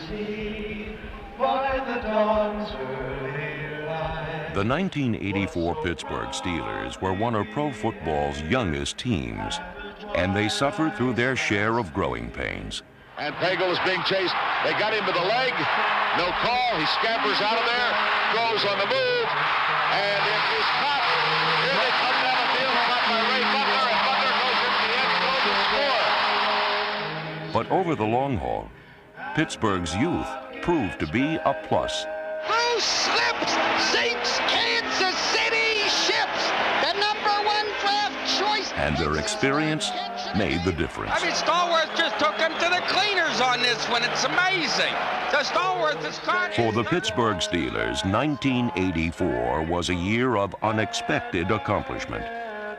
see by the dawn's early light. The 1984 Pittsburgh Steelers were one of pro football's youngest teams, and they suffered through their share of growing pains. And Pagel is being chased. They got him to the leg. No call. He scampers out of there, goes on the move, and it is caught. Here they come down the field, caught by Ray Butler, and Butler goes into the end zone to score. But over the long haul, Pittsburgh's youth proved to be a plus. Who slips, sinks, Kansas City ships the #1 draft choice. And their experience made the difference. I mean, Stallworth just took him to the cleaners on this one. It's amazing. The Stallworth is caught. For the Pittsburgh Steelers, 1984 was a year of unexpected accomplishment,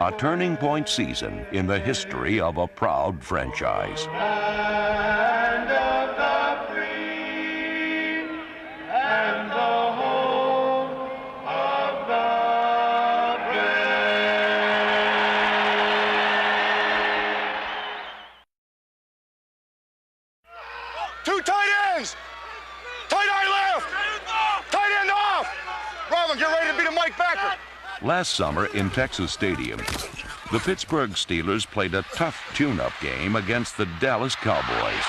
a turning point season in the history of a proud franchise. Land of the free and the home of the brave. Two tight ends. Tight eye left. Tight end off. Robin, get ready to beat a Mike Becker. Last summer in Texas Stadium, the Pittsburgh Steelers played a tough tune-up game against the Dallas Cowboys.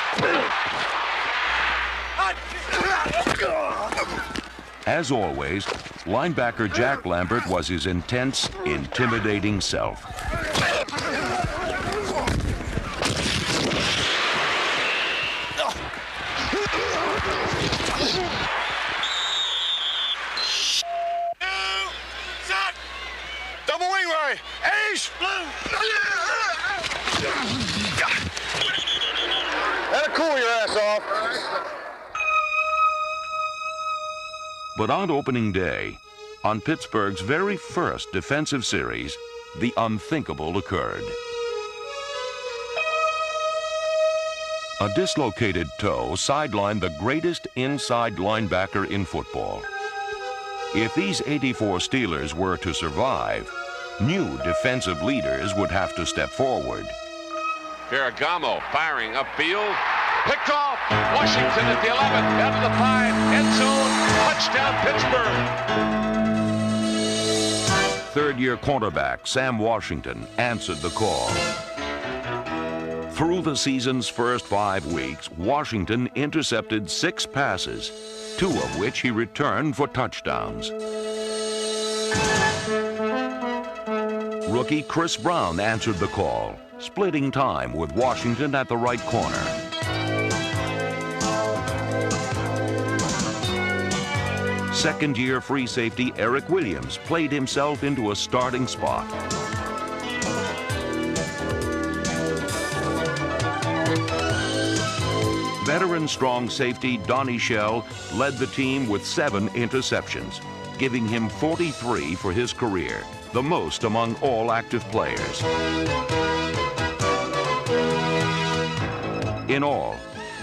As always, linebacker Jack Lambert was his intense, intimidating self. Double wing, Larry. Ace. That'll cool your ass off. But on opening day, on Pittsburgh's very first defensive series, the unthinkable occurred. A dislocated toe sidelined the greatest inside linebacker in football. If these 84 Steelers were to survive, new defensive leaders would have to step forward. Ferragamo firing upfield. Picked off. Washington at the 11, down to the 5, end zone, touchdown Pittsburgh. Third-year cornerback Sam Washington answered the call. Through the season's first 5 weeks, Washington intercepted 6 passes, 2 of which he returned for touchdowns. Rookie Chris Brown answered the call, splitting time with Washington at the right corner. Second-year free safety Eric Williams played himself into a starting spot. Veteran strong safety Donnie Shell led the team with 7 interceptions, giving him 43 for his career, the most among all active players. In all,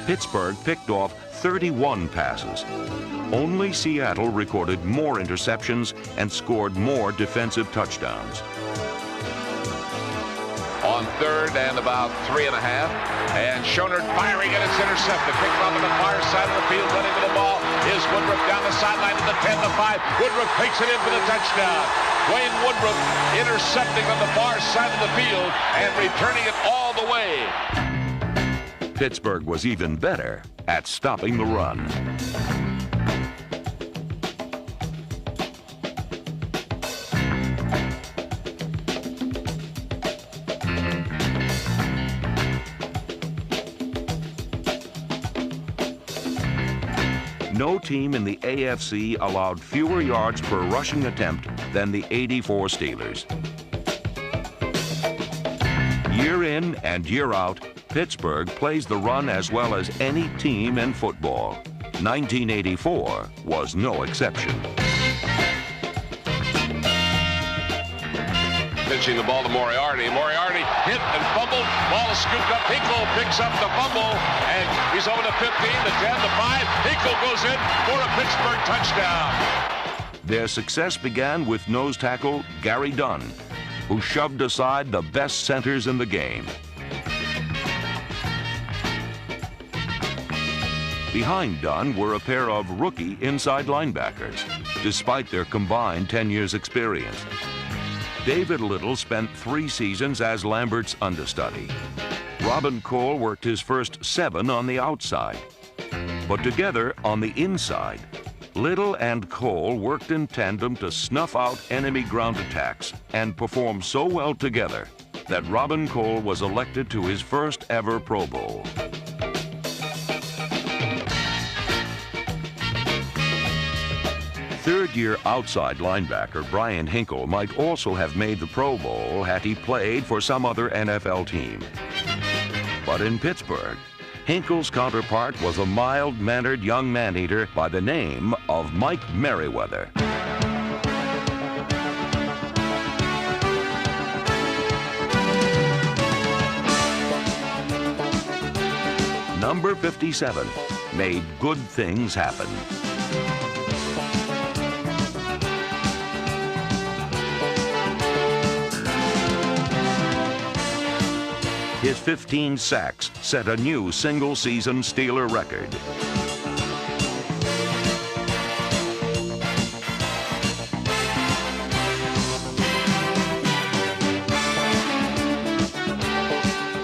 Pittsburgh picked off 31 passes. Only Seattle recorded more interceptions and scored more defensive touchdowns. On third and about 3.5, and Schoenert firing, and it's intercepted. Picked up on the far side of the field, running with the ball is Woodruff down the sideline to the 10, the 5. Woodruff takes it in for the touchdown. Wayne Woodruff intercepting on the far side of the field and returning it all the way. Pittsburgh was even better at stopping the run. No team in the AFC allowed fewer yards per rushing attempt than the 84 Steelers. Year in and year out, Pittsburgh plays the run as well as any team in football. 1984 was no exception. Pitching the ball to Moriarty. Moriarty hit and fumbled. Ball is scooped up. Hinkle picks up the fumble, and he's over to 15, the 10, the 5. Hinkle goes in for a Pittsburgh touchdown. Their success began with nose tackle Gary Dunn, who shoved aside the best centers in the game. Behind Dunn were a pair of rookie inside linebackers, despite their combined 10 years experience. David Little spent 3 seasons as Lambert's understudy. Robin Cole worked his first 7 on the outside. But together on the inside, Little and Cole worked in tandem to snuff out enemy ground attacks and performed so well together that Robin Cole was elected to his first ever Pro Bowl. Third-year outside linebacker Brian Hinkle might also have made the Pro Bowl had he played for some other NFL team. But in Pittsburgh, Hinkle's counterpart was a mild-mannered young man-eater by the name of Mike Merriweather. Number 57 made good things happen. His 15 sacks set a new single-season Steeler record.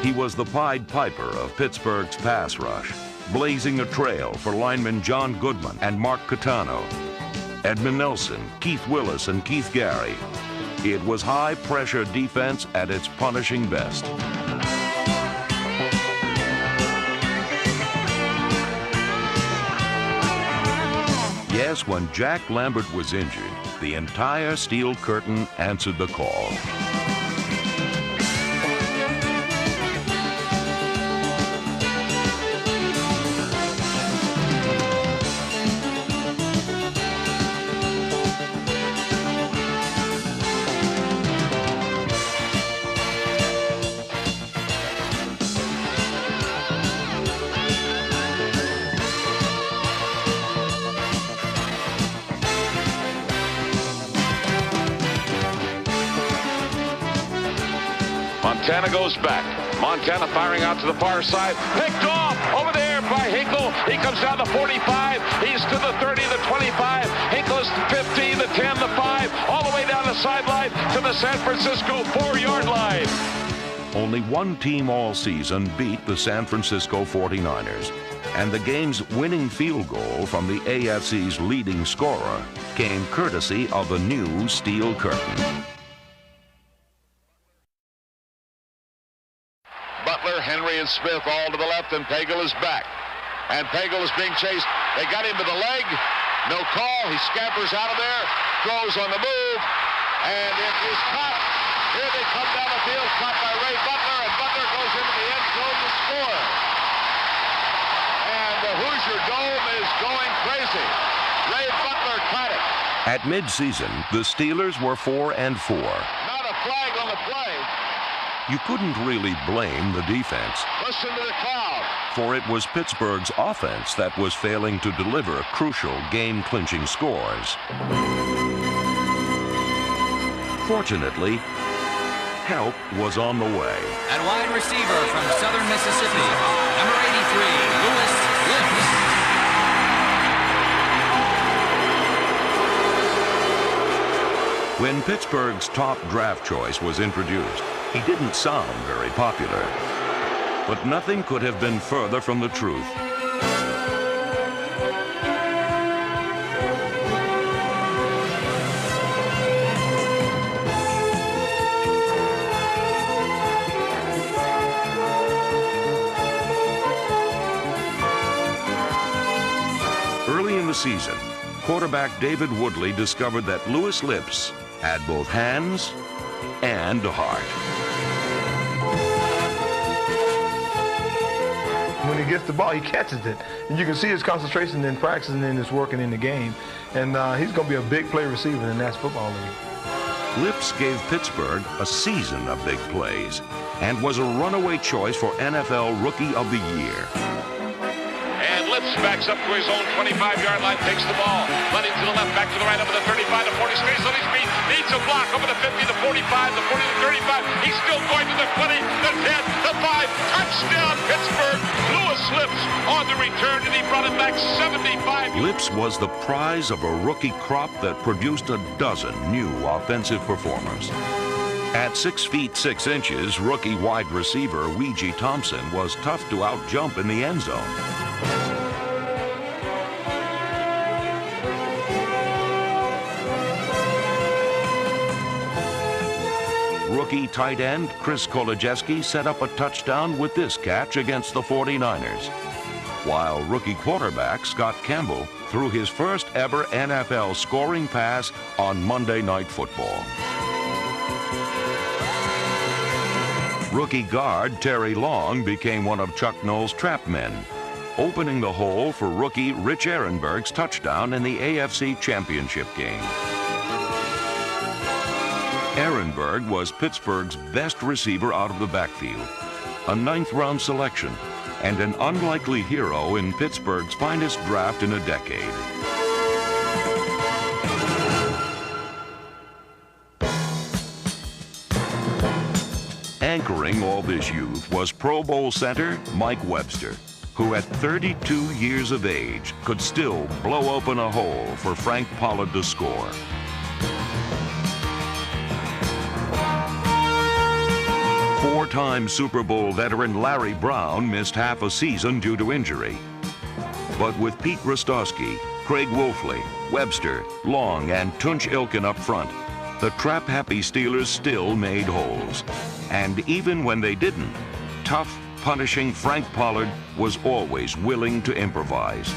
He was the Pied Piper of Pittsburgh's pass rush, blazing a trail for linemen John Goodman and Mark Catano, Edmund Nelson, Keith Willis, and Keith Gary. It was high-pressure defense at its punishing best. Yes, when Jack Lambert was injured, the entire Steel Curtain answered the call. Montana goes back. Montana firing out to the far side. Picked off over there by Hinkle. He comes down the 45. He's to the 30, the 25. Hinkle is the 15, the 10, the 5, all the way down the sideline to the San Francisco 4-yard line. Only one team all season beat the San Francisco 49ers, and the game's winning field goal from the AFC's leading scorer came courtesy of the new Steel Curtain. Butler, Henry, and Smith all to the left, and Pagel is back. And Pagel is being chased. They got him to the leg. No call. He scampers out of there, throws on the move, and it is caught. Here they come down the field, caught by Ray Butler, and Butler goes into the end zone to score. And the Hoosier Dome is going crazy. Ray Butler caught it. At midseason, the Steelers were 4-4. Not a flag on the play. You couldn't really blame the defense, Listen to the crowd. for it was Pittsburgh's offense that was failing to deliver crucial game-clinching scores. Fortunately, help was on the way. At wide receiver from Southern Mississippi, number 83, Louis Lips. When Pittsburgh's top draft choice was introduced, he didn't sound very popular. But nothing could have been further from the truth. Early in the season, quarterback David Woodley discovered that Louis Lips had both hands and a heart. When he gets the ball, he catches it. And you can see his concentration in practice and in his working in the game. And he's going to be a big play receiver in the National Football League. Lips gave Pittsburgh a season of big plays and was a runaway choice for NFL Rookie of the Year. And Lips backs up to his own 25-yard line, takes the ball, running to the left, back to the right, over the 35, the 40, stays on his feet, needs a block, over the 50, the 45, the 40, the 35. He's still going to the 20, the 10, the 5. Touchdown, Pittsburgh. Louis Lips on the return, and he brought it back 75. Lips was the prize of a rookie crop that produced a dozen new offensive performers. At 6 feet 6 inches, rookie wide receiver Ouija Thompson was tough to outjump in the end zone. Rookie tight end Chris Kolodziejski set up a touchdown with this catch against the 49ers, while rookie quarterback Scott Campbell threw his first ever NFL scoring pass on Monday Night Football. Rookie guard Terry Long became one of Chuck Noll's trap men, opening the hole for rookie Rich Ehrenberg's touchdown in the AFC Championship game. Ehrenberg was Pittsburgh's best receiver out of the backfield, a 9th-round selection, and an unlikely hero in Pittsburgh's finest draft in a decade. Anchoring all this youth was Pro Bowl center Mike Webster, who at 32 years of age could still blow open a hole for Frank Pollard to score. Four-time Super Bowl veteran Larry Brown missed half a season due to injury. But with Pete Rostowski, Craig Wolfley, Webster, Long, and Tunch Ilkin up front, the trap-happy Steelers still made holes. And even when they didn't, tough, punishing Frank Pollard was always willing to improvise.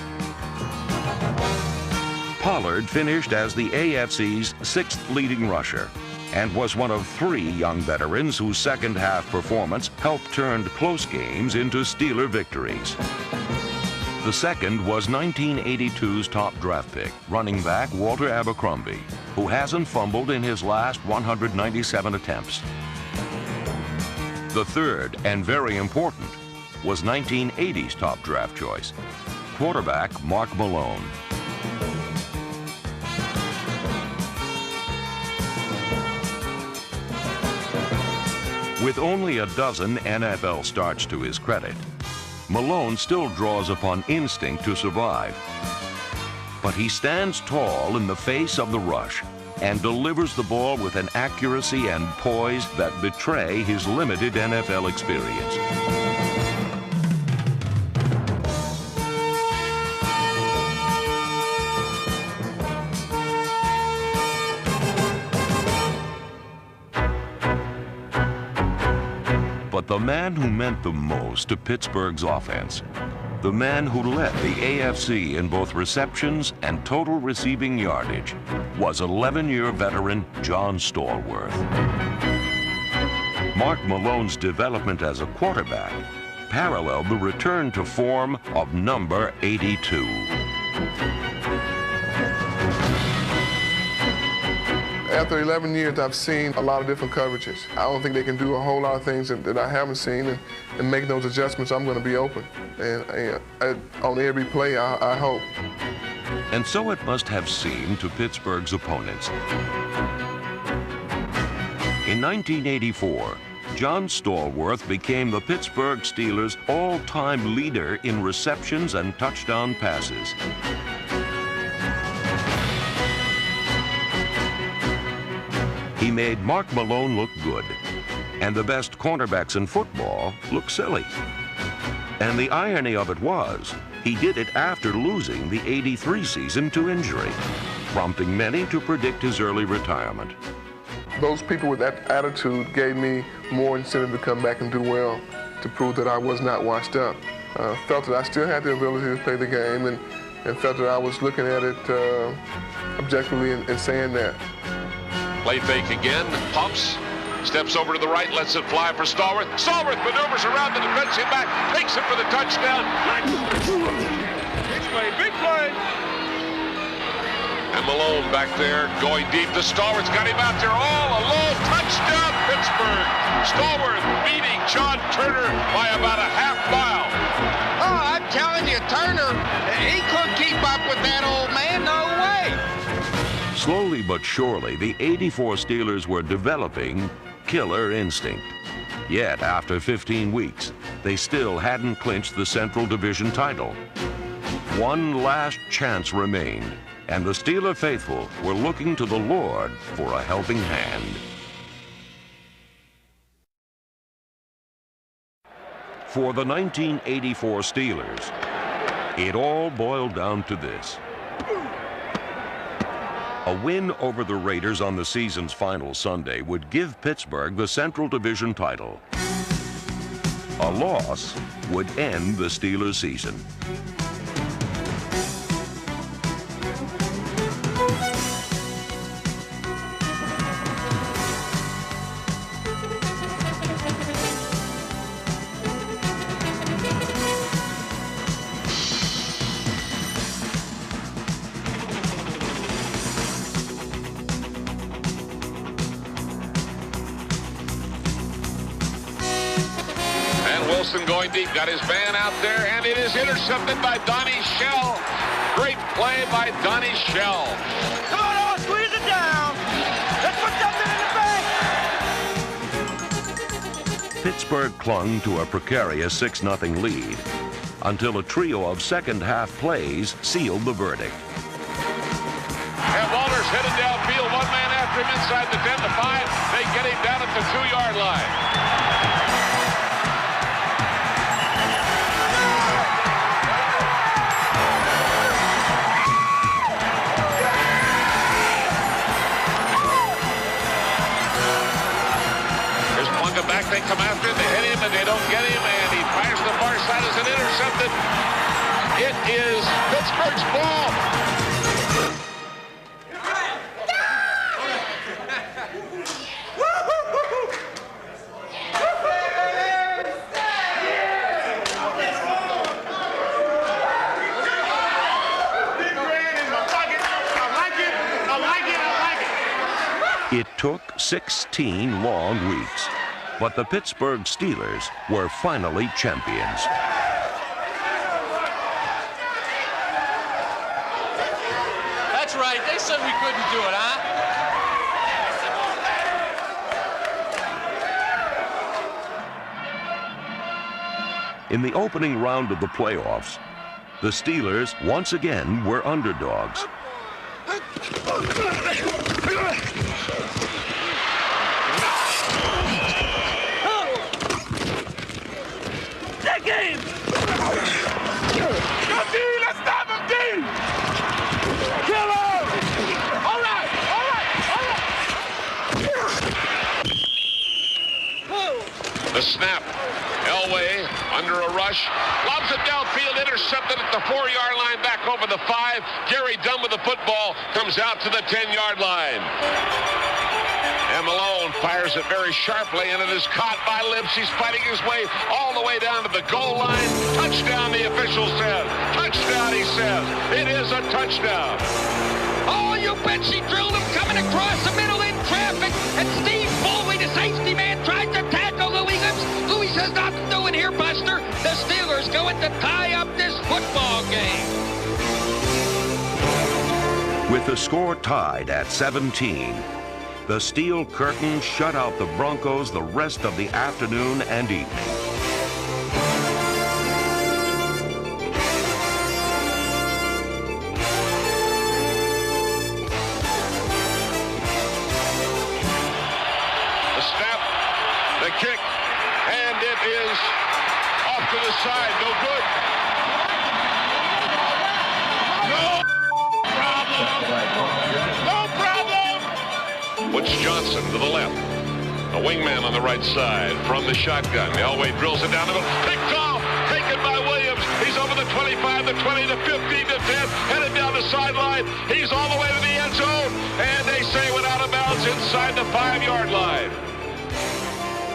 Pollard finished as the AFC's 6th leading rusher and was one of 3 young veterans whose second-half performance helped turn close games into Steeler victories. The second was 1982's top draft pick, running back Walter Abercrombie, who hasn't fumbled in his last 197 attempts. The third, and very important, was 1980's top draft choice, quarterback Mark Malone. With only a dozen NFL starts to his credit, Malone still draws upon instinct to survive. But he stands tall in the face of the rush and delivers the ball with an accuracy and poise that betray his limited NFL experience. But the man who meant the most to Pittsburgh's offense, the man who led the AFC in both receptions and total receiving yardage, was 11-year veteran John Stallworth. Mark Malone's development as a quarterback paralleled the return to form of number 82. After 11 years, I've seen a lot of different coverages. I don't think they can do a whole lot of things that I haven't seen, and make those adjustments, I'm going to be open. And on every play, I hope. And so it must have seemed to Pittsburgh's opponents. In 1984, John Stallworth became the Pittsburgh Steelers' all-time leader in receptions and touchdown passes. He made Mark Malone look good, and the best cornerbacks in football look silly. And the irony of it was, he did it after losing the '83 season to injury, prompting many to predict his early retirement. Those people with that attitude gave me more incentive to come back and do well, to prove that I was not washed up. Felt that I still had the ability to play the game, and felt that I was looking at it objectively and saying that. Play fake again, pumps, steps over to the right, lets it fly for Stallworth. Stallworth maneuvers around the defensive back, takes it for the touchdown. Big play. And Malone back there going deep to Stallworth, got him out there all alone. Touchdown, Pittsburgh. Stallworth beating John Turner by about a half mile. Oh, I'm telling you, Turner, he couldn't keep up with that old man, no way. Slowly but surely, the '84 Steelers were developing killer instinct. Yet, after 15 weeks, they still hadn't clinched the Central Division title. One last chance remained, and the Steeler faithful were looking to the Lord for a helping hand. For the 1984 Steelers, it all boiled down to this. A win over the Raiders on the season's final Sunday would give Pittsburgh the Central Division title. A loss would end the Steelers' season. Wilson going deep, got his man out there, and it is intercepted by Donnie Shell. Great play by Donnie Shell. Come on, squeeze it down. Let's put something in the bank. Pittsburgh clung to a precarious 6-0 lead until a trio of second-half plays sealed the verdict. And Walters headed downfield, one man after him inside the 10-5. They get him down at the 2-yard line. Back, they come after him, they hit him, and they don't get him, and he fires the far side as an intercepted. It is Pittsburgh's ball. It took 16 long weeks, but the Pittsburgh Steelers were finally champions. That's right. They said we couldn't do it, huh? In the opening round of the playoffs, the Steelers once again were underdogs. Game! Go D! Let's stop him, D! Kill him! All right! All right! All right! The snap. Elway under a rush. Lobs it downfield, intercepted at the 4-yard line, back over the 5. Gary Dunn with the football comes out to the 10-yard line. And Malone fires it very sharply, and it is caught by Lips. He's fighting his way all the way down to the goal line. Touchdown, the official says. Touchdown, he says. It is a touchdown. Oh, you bet she drilled him coming across the middle in traffic. And Steve Foley, the safety man, tried to tackle Louis Lips. Louis says, nothing doing here, Buster. The Steelers going to tie up this football game. With the score tied at 17, the Steel Curtain shut out the Broncos the rest of the afternoon and evening. The snap, the kick, and it is off to the side. No good. No problem. Woods Johnson to the left. A wingman on the right side from the shotgun. Elway drills it down the middle. Picked off. Taken by Williams. He's over the 25, the 20, the 15, the 10. Headed down the sideline. He's all the way to the end zone. And they say went out of bounds inside the 5-yard line.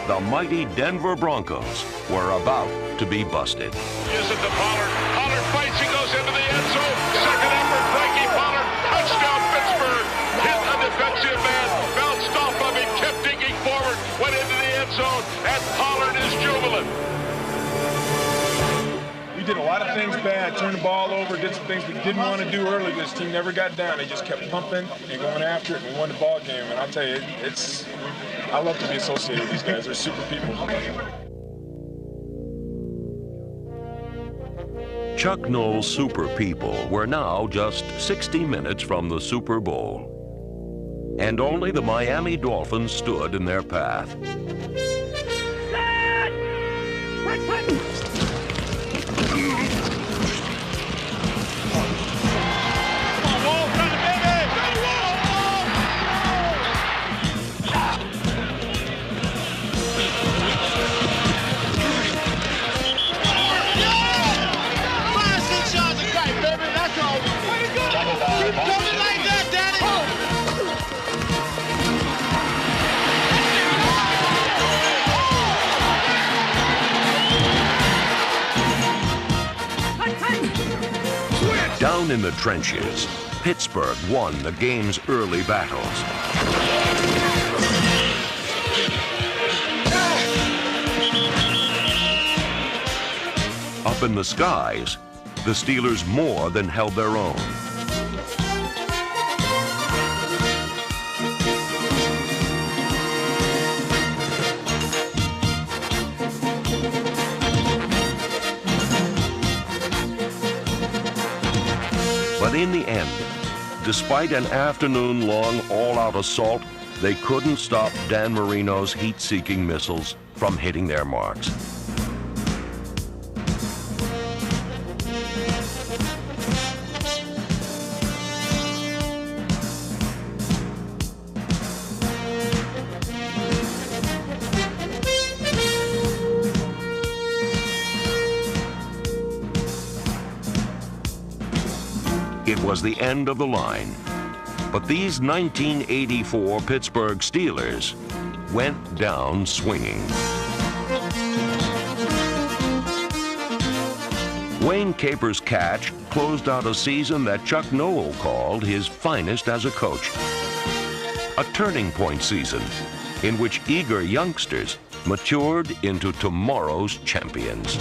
The mighty Denver Broncos were about to be busted. Gives it to Pollard. Pollard fights. He goes into the end zone. Second effort, Frankie Pollard. Touchdown, Pittsburgh. Hit a defensive man. Bounced off of him. Kept digging forward. Went into the end zone. And Pollard is jubilant. We did a lot of things bad. Turned the ball over. Did some things we didn't want to do early. This team never got down. They just kept pumping and going after it. And we won the ball game. And I'll tell you, I love to be associated with these guys. They're super people. Chuck Noll's Super People were now just 60 minutes from the Super Bowl. And only the Miami Dolphins stood in their path. Down in the trenches, Pittsburgh won the game's early battles. Up in the skies, the Steelers more than held their own. But in the end, despite an afternoon-long all-out assault, they couldn't stop Dan Marino's heat-seeking missiles from hitting their marks. It was the end of the line. But these 1984 Pittsburgh Steelers went down swinging. Wayne Caper's catch closed out a season that Chuck Noll called his finest as a coach. A turning point season in which eager youngsters matured into tomorrow's champions.